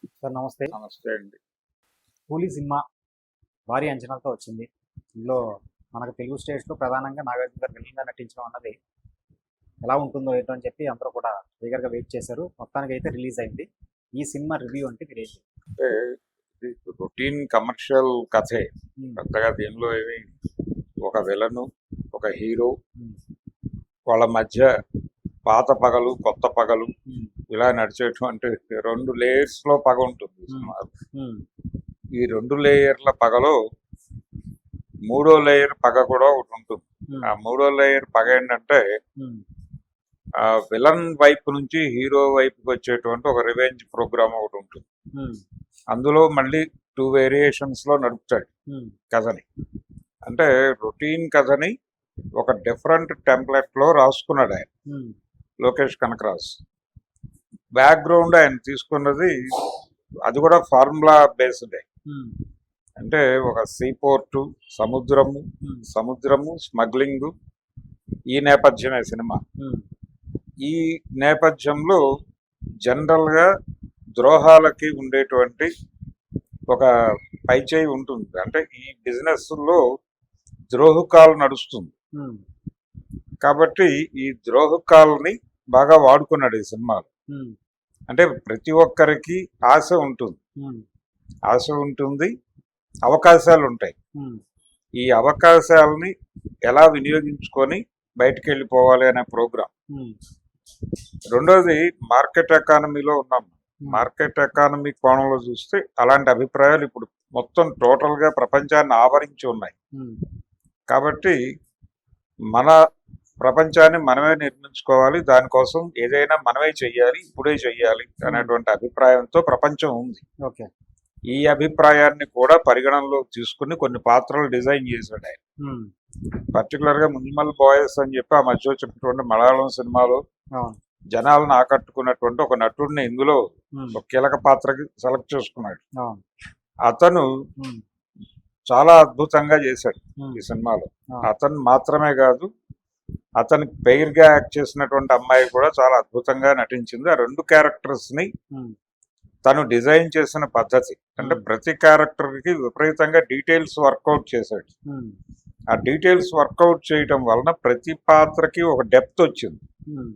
Sir నమస్తే. నమస్తే అండి. కూలీ సినిమా భారీ అంచనాలతో వచ్చింది. ఇందులో మనకు తెలుగు స్టేట్స్‌లో ప్రధానంగా నాగార్జున గారు విలన్‌గా నటించడం అన్నది ఎలా ఉంటుందో ఏంటో అని చెప్పి అందరూ కూడా ఈగర్‌గా వెయిట్ చేశారు. మొత్తానికైతే రిలీజ్ అయింది. ఈ సినిమా రివ్యూ అంటే మీరేం చెప్తారు? అంటే ఇది రొటీన్ కమర్షియల్ కథే. హ్మ్. పెద్దగా దీనిలో ఏమి ఒక విలను, ఒక హీరో హ్మ్. వాళ్ళ మధ్య పాత పగలు, కొత్త పగలు హ్మ్. ఇలా నడిచేటువంటి 2 లేయర్స్‌లో పగ ఉంటుంది ఈ హ్మ్. సినిమాలో. హ్మ్. ఈ 2 లేయర్ల పగలో మూడో లేయర్ పగ కూడా ఒకటి ఉంటుంది. ఆ హ్మ్. మూడో లేయర్ పగ ఏంటంటే హ్మ్. విలన్ వైపు నుంచి హీరో వైపుకి వచ్చేటువంటి ఒక రివెంజ్ ప్రోగ్రామ్ ఒకటి ఉంటుంది. హ్మ్. అందులో మళ్ళీ 2 వేరియేషన్స్‌లో నడుపుతాడు హ్మ్. కథని. అంటే రొటీన్ కథని ఒక డిఫరెంట్ టెంప్లెట్లో రాసుకున్నాడు ఆయన, హ్మ్. లోకేష్ కనకరాజు. బ్యాక్గ్రౌండ్ ఆయన తీసుకున్నది అది కూడా ఫార్ములా బేస్డే. హ్మ్. అంటే ఒక సీ పోర్టు, సముద్రము, హ్మ్. స్మగ్లింగ్, ఈ నేపథ్యమే సినిమా. హ్మ్. ఈ నేపథ్యంలో జనరల్గా ద్రోహాలకి ఉండేటువంటి ఒక పైచేయి ఉంటుంది. అంటే ఈ బిజినెస్లో ద్రోహుకాలు నడుస్తుంది హ్మ్. కాబట్టి ఈ ద్రోహుకాలని బాగా వాడుకున్నాడు ఈ సినిమాలో. హ్మ్. అంటే ప్రతి ఒక్కరికి ఆశ ఉంటుంది, హ్మ్. అవకాశాలు ఉంటాయి. హ్మ్. ఈ అవకాశాలని ఎలా వినియోగించుకొని బయటికి వెళ్ళిపోవాలి అనే ప్రోగ్రాం. హ్మ్. రెండోది, మార్కెట్ ఎకానమీలో ఉన్నాం. హ్మ్. మార్కెట్ ఎకానమీ కోణంలో చూస్తే అలాంటి అభిప్రాయాలు ఇప్పుడు మొత్తం టోటల్గా ప్రపంచాన్ని ఆవరించి ఉన్నాయి. హ్మ్. కాబట్టి మన ప్రపంచాన్ని మనమే నిర్మించుకోవాలి, దానికోసం ఏదైనా మనమే చెయ్యాలి, ఇప్పుడే చెయ్యాలి అనేటువంటి అభిప్రాయంతో ప్రపంచం ఉంది. ఓకే. ఈ అభిప్రాయాన్ని కూడా పరిగణనలో తీసుకుని కొన్ని పాత్రలు డిజైన్ చేశాడు ఆయన. హ్మ్. పర్టికులర్గా మునిమల్ బాయ్స్ అని చెప్పి ఆ మధ్య వచ్చినటువంటి మలయాళం సినిమాలో అవును. జనాలను ఆకట్టుకున్నటువంటి ఒక నటుడిని ఇందులో హ్మ్. ఒక కీలక పాత్రకి సెలెక్ట్ చేసుకున్నాడు. అవును. అతను హ్మ్. చాలా అద్భుతంగా చేశాడు హ్మ్. ఈ సినిమాలో. అవును. అతను మాత్రమే కాదు, అతనికి పెయిర్గా యాక్ట్ చేసినటువంటి అమ్మాయి కూడా చాలా అద్భుతంగా నటించింది. ఆ 2 క్యారెక్టర్స్ని హ్మ్. తను డిజైన్ చేసిన పద్ధతి, అంటే హ్మ్. ప్రతి క్యారెక్టర్కి విపరీతంగా డీటెయిల్స్ వర్కౌట్ చేశాడు. హ్మ్. ఆ డీటెయిల్స్ వర్కౌట్ చేయటం వలన ప్రతి పాత్రకి ఒక డెప్త్ వచ్చింది. హ్మ్.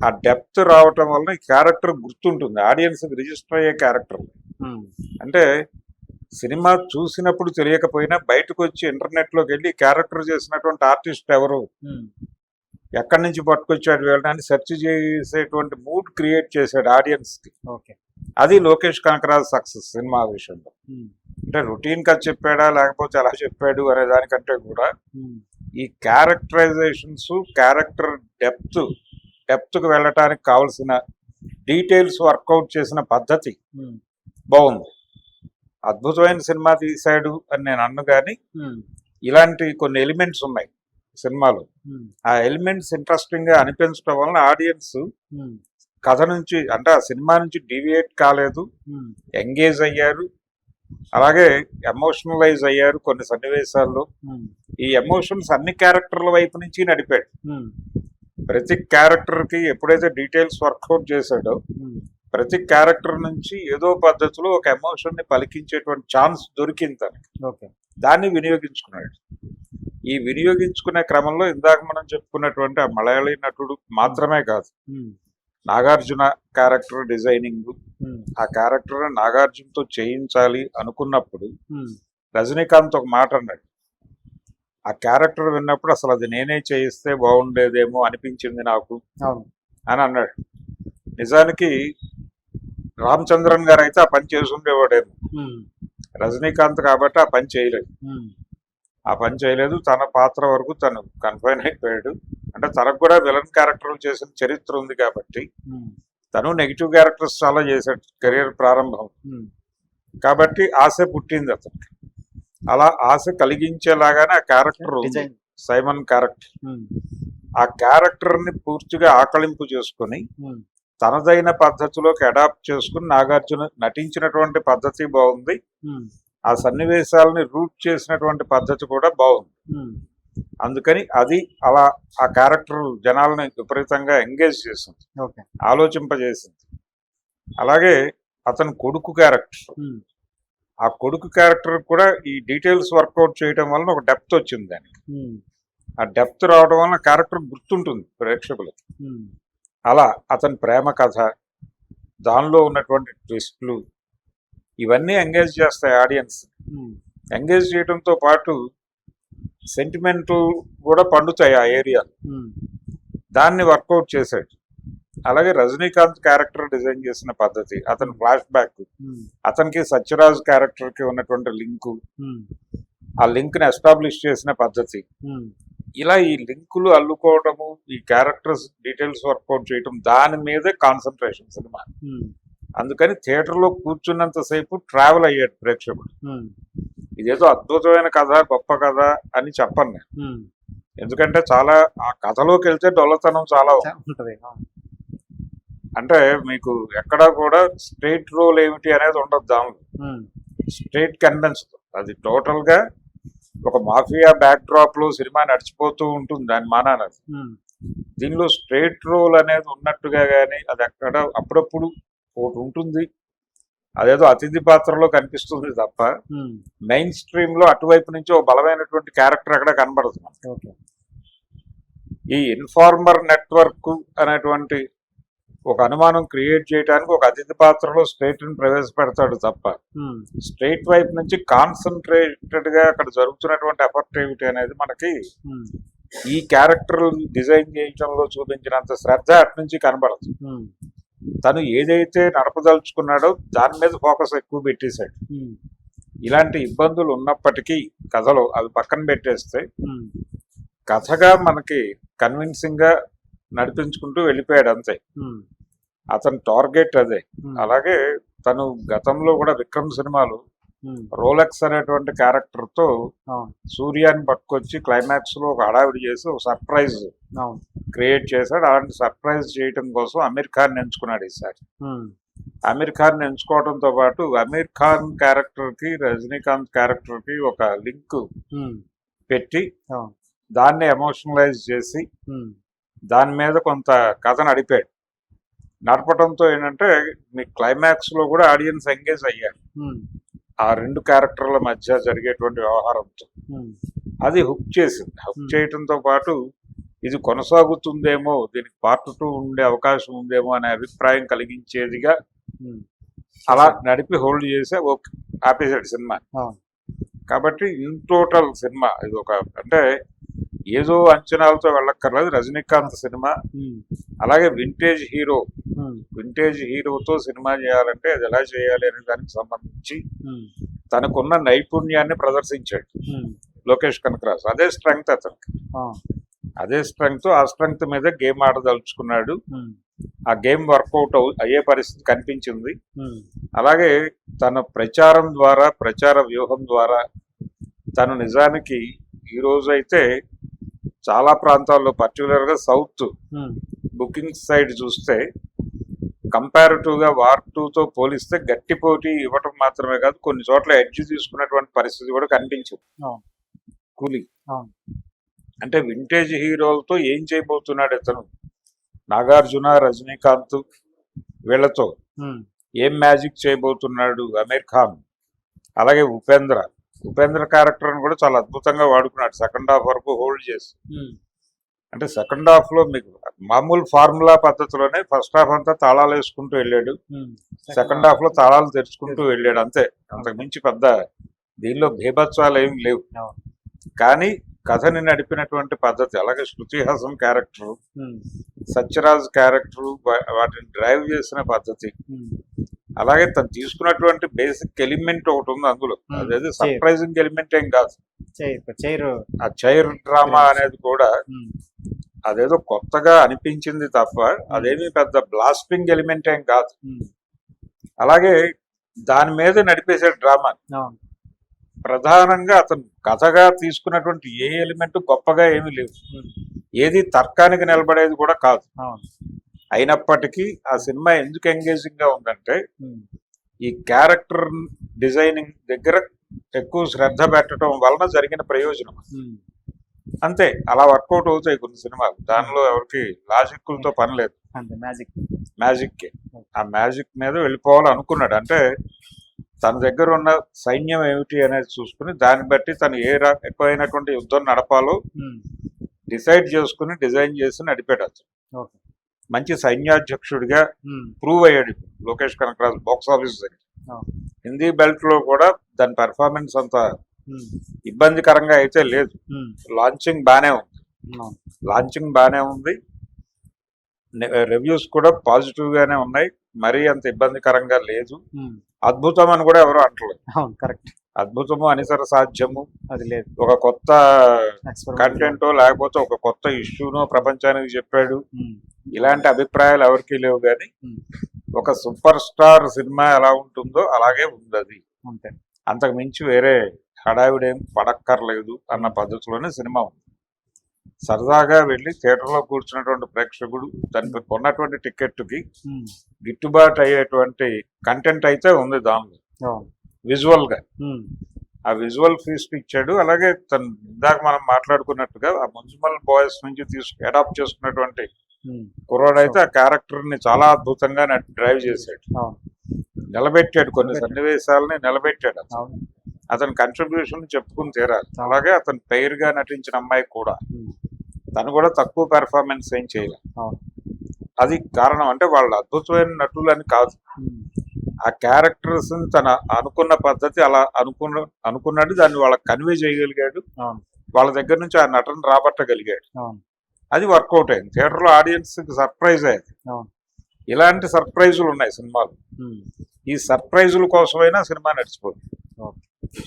ఆ డెప్త్ రావటం వలన ఈ క్యారెక్టర్ గుర్తుంటుంది, ఆడియన్స్కి రిజిస్టర్ అయ్యే క్యారెక్టర్. హ్మ్. అంటే సినిమా చూసినప్పుడు తెలియకపోయినా బయటకు వచ్చి ఇంటర్నెట్లోకి వెళ్ళి క్యారెక్టర్ చేసినటువంటి ఆర్టిస్ట్ ఎవరు, హ్మ్. ఎక్కడి నుంచి పట్టుకొచ్చాడు వీళ్ళని సెర్చ్ చేసేటువంటి మూడ్ క్రియేట్ చేశాడు ఆడియన్స్కి. ఓకే. అది లోకేష్ కనకరాజ్ సక్సెస్ సినిమా విషయంలో. హ్మ్. అంటే రొటీన్ కథ చెప్పాడా లేకపోతే ఎలా చెప్పాడు అనే దానికంటే కూడా హ్మ్. ఈ క్యారెక్టరైజేషన్స్, క్యారెక్టర్ డెప్త్కు వెళ్ళటానికి కావాల్సిన డీటెయిల్స్ వర్కౌట్ చేసిన పద్ధతి హ్మ్. బాగుంది. అద్భుతమైన సినిమా తీశాడు అని నేను అన్ను, కానీ హ్మ్. ఇలాంటి కొన్ని ఎలిమెంట్స్ ఉన్నాయి సినిమాలో. హ్మ్. ఆ ఎలిమెంట్స్ ఇంట్రెస్టింగ్గా అనిపించడం వలన ఆడియన్స్ హ్మ్. కథ నుంచి, అంటే ఆ సినిమా నుంచి డీవియేట్ కాలేదు, హ్మ్. ఎంగేజ్ అయ్యారు, అలాగే ఎమోషనలైజ్ అయ్యారు కొన్ని సన్నివేశాల్లో. హ్మ్. ఈ ఎమోషన్స్ అన్ని క్యారెక్టర్ల వైపు నుంచి నడిపాడు. హ్మ్. ప్రతి క్యారెక్టర్కి ఎప్పుడైతే డీటెయిల్స్ వర్కౌట్ చేశాడో హ్మ్. ప్రతి క్యారెక్టర్ నుంచి ఏదో పద్ధతిలో ఒక ఎమోషన్ని పలికించేటువంటి ఛాన్స్ దొరికింది తనకి. ఓకే. దాన్ని వినియోగించుకున్నాడు. ఈ వినియోగించుకునే క్రమంలో ఇందాక మనం చెప్పుకున్నటువంటి ఆ మలయాళీ నటుడు మాత్రమే కాదు, హ్మ్. నాగార్జున క్యారెక్టర్ డిజైనింగ్, హ్మ్. ఆ క్యారెక్టర్ నాగార్జునతో చేయించాలి అనుకున్నప్పుడు హ్మ్. రజనీకాంత్ ఒక మాట అన్నాడు. ఆ క్యారెక్టర్ విన్నప్పుడు అసలు అది నేనే చేయిస్తే బాగుండేదేమో అనిపించింది నాకు అవును. అని అన్నాడు. నిజానికి రామచంద్రన్ గారు అయితే ఆ పని చేసి ఉండేవాడేమో, హ్మ్. రజనీకాంత్ కాబట్టి ఆ పని చేయలేదు. హ్మ్. తన పాత్ర వరకు తను కన్ఫైన్ అయిపోయాడు. అంటే తనకు కూడా విలన్ క్యారెక్టర్లు చేసిన చరిత్ర ఉంది కాబట్టి హ్మ్. తను నెగిటివ్ క్యారెక్టర్స్ చాలా చేశాడు కెరీర్ ప్రారంభం. హ్మ్. కాబట్టి ఆశ పుట్టింది అతనికి. అలా ఆశ కలిగించేలాగానే ఆ క్యారెక్టర్ ఉంది, డిజైన్. Simon character. హ్మ్. ఆ క్యారెక్టర్ని పూర్తిగా ఆకళింపు చేసుకుని హ్మ్. తనదైన పద్ధతిలోకి అడాప్ట్ చేసుకుని నాగార్జున నటించినటువంటి పద్ధతి బాగుంది, హ్మ్. ఆ సన్నివేశాలని రూట్ చేసినటువంటి పద్ధతి కూడా బాగుంది. హ్మ్. అందుకని అది అలా ఆ క్యారెక్టర్ జనాలను విపరీతంగా ఎంగేజ్ చేసింది, ఓకే. ఆలోచింపజేసింది. అలాగే అతని కొడుకు క్యారెక్టర్. ఉమ్, ఆ కొడుకు క్యారెక్టర్ కూడా ఈ డీటెయిల్స్ వర్కౌట్ చేయడం వలన ఒక డెప్త్ వచ్చింది దానికి. ఉమ్, ఆ డెప్త్ రావడం వలన క్యారెక్టర్ గుర్తుంటుంది ప్రేక్షకులు. ఉమ్, అలా అతని ప్రేమ కథ, దానిలో ఉన్నటువంటి ట్విస్ట్లు, ఇవన్నీ ఎంగేజ్ చేస్తాయి ఆడియన్స్. ఉమ్, ఎంగేజ్ చేయడంతో పాటు సెంటిమెంటల్ కూడా పండుతాయి ఆ ఏరియా. ఉమ్, దాన్ని వర్కౌట్ చేశాడు. అలాగే రజనీకాంత్ క్యారెక్టర్ డిజైన్ చేసిన పద్ధతి, అతని ఫ్లాష్ బ్యాక్, ఉమ్, అతనికి సత్యరాజ్ క్యారెక్టర్ కి ఉన్నటువంటి లింకు, ఉమ్, ఆ లింక్ ని ఎస్టాబ్లిష్ చేసిన పద్ధతి, ఉమ్, ఇలా ఈ లింకులు అల్లుకోవడము, ఈ క్యారెక్టర్స్ డీటెయిల్స్ వర్కౌట్ చేయడం, దాని మీదే కాన్సన్ట్రేషన్ సినిమా. ఉమ్, అందుకని థియేటర్లో కూర్చున్నంతసేపు ట్రావెల్ అయ్యాడు ప్రేక్షకుడు. ఉమ్, ఇదేదో అద్భుతమైన కథ, గొప్ప కథ అని చెప్పను నేను. ఉమ్. ఎందుకంటే చాలా ఆ కథలోకి వెళ్తే డొల్లతనం చాలా ఉంది. ఉంటది. అంటే మీకు ఎక్కడా కూడా స్ట్రైట్ రోల్ ఏమిటి అనేది ఉండదు దానిలో. ఉమ్, స్ట్రైట్ కన్వెన్షన్ అది టోటల్ గా ఒక మాఫియా బ్యాక్ డ్రాప్ లో సినిమా నడిచిపోతూ ఉంటుంది దాని మానాన. ఉమ్, దీనిలో స్ట్రైట్ రోల్ అనేది ఉన్నట్టుగా కానీ అది ఎక్కడ అప్పుడప్పుడు ఒకటి ఉంటుంది, అదేదో అతిథి పాత్రలో కనిపిస్తుంది తప్ప ఉమ్, మెయిన్ స్ట్రీమ్ లో అటువైపు నుంచి ఒక బలమైనటువంటి క్యారెక్టర్ అక్కడ కనబడదు. ఓకే. ఈ ఇన్ఫార్మర్ నెట్వర్క్ అనేటువంటి ఒక అనుమానం క్రియేట్ చేయడానికి ఒక అతిథి పాత్రలో స్ట్రైట్ ని ప్రవేశపెడతాడు తప్ప ఉమ్, స్ట్రైట్ వైపు నుంచి కాన్సన్ట్రేటెడ్ గా అక్కడ జరుగుతున్నటువంటి ఎఫర్ట్ ఏమిటి అనేది మనకి ఉమ్, ఈ క్యారెక్టర్ డిజైన్ చేయడంలో చూపించినంత శ్రద్ధ అటు నుంచి కనబడదు. ఉమ్, తను ఏదైతే నడపదలుచుకున్నాడో దాని మీద ఫోకస్ ఎక్కువ పెట్టేశాడు. ఉమ్, ఇలాంటి ఇబ్బందులు ఉన్నప్పటికీ కథలో అవి పక్కన పెట్టేస్తే ఉమ్, కథగా మనకి కన్విన్సింగ్ గా నడిపించుకుంటూ వెళ్ళిపోయాడు అంతే. ఉమ్, అతని టార్గెట్ అదే. ఉమ్, అలాగే తను గతంలో కూడా విక్రమ్ సినిమాలు ఉమ్, రోలెక్స్ అనేటువంటి క్యారెక్టర్ తో అవును, సూర్యాన్ని పట్టుకొచ్చి క్లైమాక్స్ లో ఒక హడావిడి చేసి ఒక సర్ప్రైజ్ అవును, క్రియేట్ చేశాడు. అలాంటి సర్ప్రైజ్ చేయడం కోసం అమీర్ ఖాన్ ఎంచుకున్నాడు ఈసారి. ఉమ్, అమీర్ ఖాన్ ఎంచుకోవడంతో పాటు అమీర్ ఖాన్ క్యారెక్టర్ కి రజనీకాంత్ క్యారెక్టర్ కి ఒక లింక్ ఉమ్, పెట్టి అవును, దాన్ని ఎమోషనలైజ్ చేసి ఉమ్, దాని మీద కొంత కథ నడిపాడు. నడపడంతో ఏంటంటే మీ క్లైమాక్స్ లో కూడా ఆడియన్స్ ఎంగేజ్ అయ్యారు ఉమ్, ఆ రెండు క్యారెక్టర్ల మధ్య జరిగేటువంటి వ్యవహారంతో. ఉమ్, అది హుక్ చేసింది. Hook Hmm. చేయడంతో పాటు ఇది కొనసాగుతుందేమో, దీనికి పార్ట్ 2 ఉండే అవకాశం ఉందేమో అనే అభిప్రాయం కలిగించేదిగా ఉమ్, అలా నడిపి హోల్డ్ చేసే ఓకే ఆపేసాడు సినిమా. అవును, కాబట్టి ఇన్ టోటల్ సినిమా ఇది ఒక అంటే ఏదో అంచనాలతో వెళ్ళక్కర్లేదు. రజనీకాంత్ సినిమా, ఉమ్, అలాగే వింటేజ్ హీరో, ఉమ్, వింటేజ్ హీరోతో సినిమా చేయాలంటే అది ఎలా చేయాలి అనే దానికి సంబంధించి ఉమ్, తనకున్న నైపుణ్యాన్ని ప్రదర్శించాడు ఉమ్, లోకేష్ కనకరాజు. అదే స్ట్రెంగ్త్ అతనికి, అవును, అదే స్ట్రెంగ్త్. ఆ స్ట్రెంగ్త్ మీద గేమ్ ఆడదలుచుకున్నాడు. ఉమ్, ఆ గేమ్ వర్కౌట్ అయ్యే పరిస్థితి కనిపించింది. ఉమ్, అలాగే తన ప్రచారం ద్వారా, ప్రచార వ్యూహం ద్వారా తను నిజానికి ఈ రోజు అయితే చాలా ప్రాంతాల్లో పర్టికులర్ గా సౌత్ ఉమ్, బుకింగ్ సైడ్ చూస్తే కంపారిటివ్ గా వార్ 2తో పోలిస్తే గట్టి పోటీ ఇవ్వటం మాత్రమే కాదు, కొన్ని చోట్ల ఎడ్జ్ తీసుకున్నటువంటి పరిస్థితి కూడా కనిపించింది. అవును, కూలీ అవును, అంటే వింటేజ్ హీరోలతో ఏం చేయబోతున్నాడు ఇతను, నాగార్జున, రజనీకాంత్ వీళ్ళతో ఉమ్, ఏం మ్యాజిక్ చేయబోతున్నాడు అమీర్ ఖాన్. అలాగే ఉపేంద్ర క్యారెక్టర్ కూడా చాలా అద్భుతంగా వాడుకున్నాడు సెకండ్ హాఫ్ వరకు హోల్డ్ చేసి. ఉమ్, అంటే సెకండ్ హాఫ్ లో మీకు మామూలు ఫార్ములా పద్ధతిలోనే ఫస్ట్ హాఫ్ అంతా తాళాలు వేసుకుంటూ వెళ్ళాడు, ఉమ్, సెకండ్ హాఫ్ లో తాళాలు తెరుచుకుంటూ వెళ్ళాడు అంతే. అంతకు మించి పెద్ద దీనిలో భీభత్సాలు ఏం లేవు. అవును, కానీ కథని నడిపినటువంటి పద్ధతి, అలాగే శృతి హాసన్ క్యారెక్టర్, ఉమ్, సత్యరాజ్ క్యారెక్టర్, వాటిని డ్రైవ్ చేసిన పద్ధతి, ఉమ్, అలాగే తను తీసుకున్నటువంటి బేసిక్ ఎలిమెంట్ ఒకటి ఉంది అందులో. అదేది సర్ప్రైజింగ్ ఎలిమెంట్ ఏం కాదు. చైర్, ఆ చైర్ డ్రామా అనేది కూడా ఉమ్, అదేదో కొత్తగా అనిపించింది తప్ప అదేమి పెద్ద బ్లాస్టింగ్ ఎలిమెంట్ ఏం కాదు. ఉమ్, అలాగే దాని మీద నడిపేసే డ్రామా అవును, ప్రధానంగా అతను కథగా తీసుకున్నటువంటి ఏ ఎలిమెంట్ గొప్పగా ఏమీ లేవు, ఉమ్, ఏది తర్కానికి నిలబడేది కూడా కాదు. అవును, అయినప్పటికీ ఆ సినిమా ఎందుకు ఎంగేజింగ్ గా ఉందంటే ఉమ్, ఈ క్యారెక్టర్ డిజైనింగ్ దగ్గర ఎక్కువ శ్రద్ధ పెట్టడం వలన జరిగిన ప్రయోజనం. ఉమ్, అంతే అలా వర్కౌట్ అవుతాయి కొన్ని సినిమాలు. దానిలో ఎవరికి లాజిక్లతో పని లేదు, అంతే మ్యాజిక్. మ్యాజిక్కే. ఆ మ్యాజిక్ మీద వెళ్ళిపోవాలనుకున్నాడు. అంటే తన దగ్గర ఉన్న సైన్యం ఏమిటి అనేది చూసుకుని దాన్ని బట్టి తను ఏ రకమైనటువంటి యుద్ధం నడపాలో డిసైడ్ చేసుకుని డిజైన్ చేసి నడిపాడు అతను. ఓకే. మంచి సైన్యాధ్యక్షుడిగా ప్రూవ్ అయ్యాడు ఇప్పుడు లోకేష్ కనకరాజు బాక్స్ ఆఫీస్ దగ్గర. హిందీ బెల్ట్ లో కూడా దాని పెర్ఫార్మెన్స్ అంత ఇబ్బందికరంగా అయితే లేదు. లాంచింగ్ బానే ఉంది, లాంచింగ్ బానే ఉంది. రివ్యూస్ కూడా పాజిటివ్ గానే ఉన్నాయి, మరీ అంత ఇబ్బందికరంగా లేదు. అద్భుతం అని కూడా ఎవరు అంటలేదు. కరెక్ట్. అద్భుతము, అనిసర సాధ్యము, అది లేదు. ఒక కొత్త కంటెంటో లేకపోతే ఒక కొత్త ఇష్యూనో ప్రపంచానికి చెప్పాడు, ఇలాంటి అభిప్రాయాలు ఎవరికి లేవు. కానీ ఒక సూపర్ స్టార్ సినిమా ఎలా ఉంటుందో అలాగే ఉంది అది. అంతే, అంతకు మించి వేరే హడావిడేం పడక్కర్లేదు అన్న పద్ధతిలోనే సినిమా ఉంది. సరదాగా వెళ్ళి థియేటర్లో కూర్చున్నటువంటి ప్రేక్షకుడు దానికి కొన్నటువంటి టికెట్కి గిట్టుబాటు అయ్యేటువంటి కంటెంట్ అయితే ఉంది దానిలో. విజువల్ గా ఆ విజువల్ ఫీస్ట్ ఇచ్చాడు. అలాగే తను ఇందాక మనం మాట్లాడుకున్నట్టుగా ఆ మున్సిపల్ బాయ్స్ నుంచి అడాప్ట్ చేసుకున్నటువంటి కుర్రాడైతే ఆ క్యారెక్టర్ ని చాలా అద్భుతంగా డ్రైవ్ చేశాడు, నిలబెట్టాడు. కొన్ని సన్నివేశాలని నిలబెట్టాడు. అతని కంట్రిబ్యూషన్ చెప్పుకుని తీరాలి. అలాగే అతని పెయిర్ గా నటించిన అమ్మాయి కూడా, తను కూడా తక్కువ పెర్ఫార్మెన్స్ ఏం చేయలేదు. అది కారణం అంటే వాళ్ళు అద్భుతమైన నటులు అని కాదు, ఆ క్యారెక్టర్స్ తన అనుకున్న పద్ధతి అలా అనుకున్నాడు, దాన్ని వాళ్ళకి కన్వే చేయగలిగాడు, వాళ్ళ దగ్గర నుంచి ఆ నటన రాబట్టగలిగాడు. అది వర్కౌట్ అయింది. థియేటర్లో ఆడియన్స్ సర్ప్రైజ్ అయ్యింది. ఇలాంటి సర్ప్రైజులు ఉన్నాయి సినిమాలు. ఈ సర్ప్రైజుల కోసమైనా సినిమా నడిచిపోతుంది.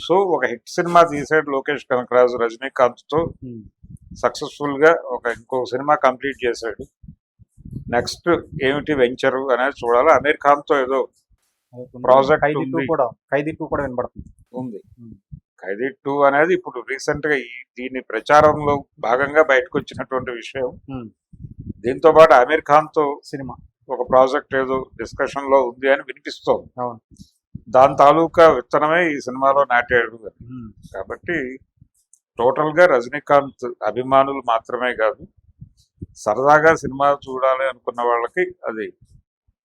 సో ఒక హిట్ సినిమా తీసాడు లోకేష్ కనకరాజు రజనీకాంత్ తో, సక్సెస్ఫుల్ గా ఇంకో సినిమా కంప్లీట్ చేశాడు. నెక్స్ట్ ఏమిటి వెంచరు అనేది చూడాలి. అమీర్ ఖాన్ తో ఏదో ప్రాజెక్ట్ ఖైదీ 2 కూడా వినబడుతుంది. ఖైదీ 2 అనేది ఇప్పుడు రీసెంట్ గా దీని ప్రచారంలో భాగంగా బయటకు వచ్చినటువంటి విషయం. దీంతో పాటు అమీర్ ఖాన్ తో సినిమా ఒక ప్రాజెక్ట్ ఏదో డిస్కషన్ లో ఉంది అని వినిపిస్తోంది. దాని తాలూకా విత్తనమే ఈ సినిమాలో నాటాడు. కాబట్టి టోటల్ గా రజనీకాంత్ అభిమానులు మాత్రమే కాదు, సరదాగా సినిమా చూడాలి అనుకున్న వాళ్ళకి అది